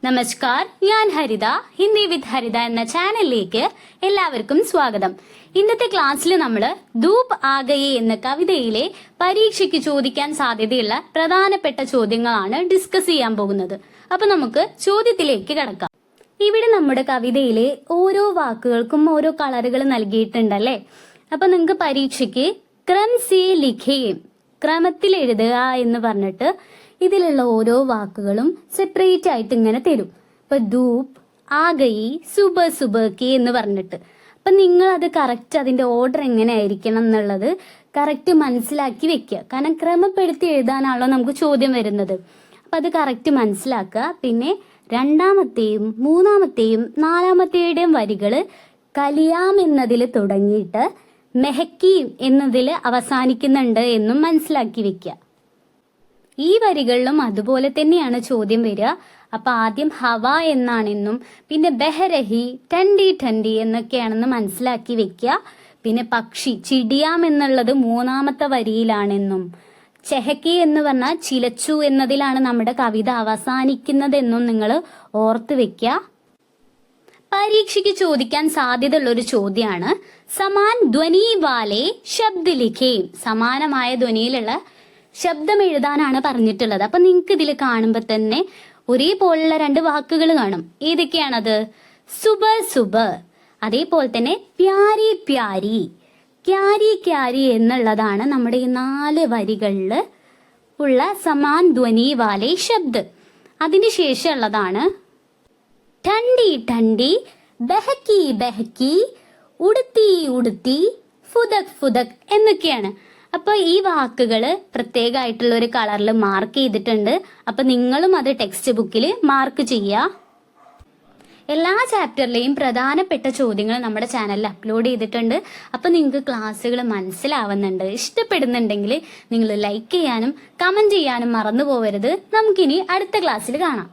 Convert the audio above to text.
നമസ്കാർ, ഞാൻ ഹരിത. ഹിന്ദി വിത്ത് ഹരിത എന്ന ചാനലിലേക്ക് എല്ലാവർക്കും സ്വാഗതം. ഇന്നത്തെ ക്ലാസ്സിൽ നമ്മൾ ധൂപ് ആഗയെ എന്ന കവിതയിലെ പരീക്ഷയ്ക്ക് ചോദിക്കാൻ സാധ്യതയുള്ള പ്രധാനപ്പെട്ട ചോദ്യങ്ങളാണ് ഡിസ്കസ് ചെയ്യാൻ പോകുന്നത്. അപ്പൊ നമുക്ക് ചോദ്യത്തിലേക്ക് കടക്കാം. ഇവിടെ നമ്മുടെ കവിതയിലെ ഓരോ വാക്കുകൾക്കും ഓരോ കളറുകൾ നൽകിയിട്ടുണ്ടല്ലേ. അപ്പൊ നിങ്ങൾക്ക് പരീക്ഷയ്ക്ക് ക്രം സേ ലിഖേം, ക്രമത്തിൽ എഴുതുക എന്ന് പറഞ്ഞിട്ട് ഇതിലുള്ള ഓരോ വാക്കുകളും സെപ്പറേറ്റ് ആയിട്ട് ഇങ്ങനെ തരും. ഇപ്പൊ ധൂപ്, ആഗയി, സുബ സുബക്കി എന്ന് പറഞ്ഞിട്ട്. അപ്പൊ നിങ്ങൾ അത് കറക്റ്റ് അതിന്റെ ഓർഡർ എങ്ങനെ ആയിരിക്കണം എന്നുള്ളത് കറക്റ്റ് മനസ്സിലാക്കി വെക്കുക. കാരണം ക്രമപ്പെടുത്തി എഴുതാനാണല്ലോ നമുക്ക് ചോദ്യം വരുന്നത്. അപ്പൊ അത് കറക്റ്റ് മനസ്സിലാക്കുക. പിന്നെ രണ്ടാമത്തെയും മൂന്നാമത്തെയും നാലാമത്തെയുടെയും വരികള് കലിയാം എന്നതിൽ തുടങ്ങിയിട്ട് മെഹക്കീം എന്നതിൽ അവസാനിക്കുന്നുണ്ട് എന്നും മനസ്സിലാക്കി വെക്കുക. ഈ വരികളിലും അതുപോലെ തന്നെയാണ് ചോദ്യം വരിക. അപ്പൊ ആദ്യം ഹവ എന്നാണെന്നും പിന്നെ ബെഹരഹി, ടണ്ടി ടണ്ടി എന്നൊക്കെയാണെന്ന് മനസ്സിലാക്കി വെക്കുക. പിന്നെ പക്ഷി, ചിടിയാം എന്നുള്ളത് മൂന്നാമത്തെ വരിയിലാണെന്നും ചെഹക്കി എന്ന് പറഞ്ഞാൽ ചിലച്ചു എന്നതിലാണ് നമ്മുടെ കവിത അവസാനിക്കുന്നതെന്നും നിങ്ങൾ ഓർത്ത് വെക്കുക. പരീക്ഷയ്ക്ക് ചോദിക്കാൻ സാധ്യതയുള്ള ഒരു ചോദ്യമാണ് സമാൻ ധ്വനി വാലെ ശബ്ദ ലിഖേം. സമാനമായ ധ്വനിയിലുള്ള ശബ്ദം എഴുതാനാണ് പറഞ്ഞിട്ടുള്ളത്. അപ്പൊ നിങ്ങൾക്ക് ഇതിൽ കാണുമ്പോ തന്നെ ഒരേപോലുള്ള രണ്ട് വാക്കുകൾ കാണും. ഏതൊക്കെയാണത്? സുബ സുബ, അതേപോലെ തന്നെ പ്യാരി പ്യാരി, ക്യാരി ക്യാരി എന്നുള്ളതാണ് നമ്മുടെ ഈ 4 വരികളിൽ ഉള്ള സമാൻ ധ്വനി വാലെ ശബ്ദ്. അതിനുശേഷം ഉള്ളതാണ് ടണ്ടി ടണ്ടി, ബഹക്കി ബഹക്കി, ഉടുത്തി ഉടുത്തി, ഫുദക് ഫുദക് എന്നൊക്കെയാണ്. അപ്പൊ ഈ വാക്കുകൾ പ്രത്യേകമായിട്ടുള്ള ഒരു കളറിൽ മാർക്ക് ചെയ്തിട്ടുണ്ട്. അപ്പൊ നിങ്ങളും അത് ടെക്സ്റ്റ് ബുക്കിൽ മാർക്ക് ചെയ്യുക. എല്ലാ ചാപ്റ്ററിലെയും പ്രധാനപ്പെട്ട ചോദ്യങ്ങൾ നമ്മുടെ ചാനലിൽ അപ്ലോഡ് ചെയ്തിട്ടുണ്ട്. അപ്പൊ നിങ്ങൾക്ക് ക്ലാസ്സുകൾ മനസ്സിലാവുന്നുണ്ട്, ഇഷ്ടപ്പെടുന്നുണ്ടെങ്കിൽ നിങ്ങൾ ലൈക്ക് ചെയ്യാനും കമന്റ് ചെയ്യാനും മറന്നു പോകരുത്. നമുക്കിനി അടുത്ത ക്ലാസ്സിൽ കാണാം.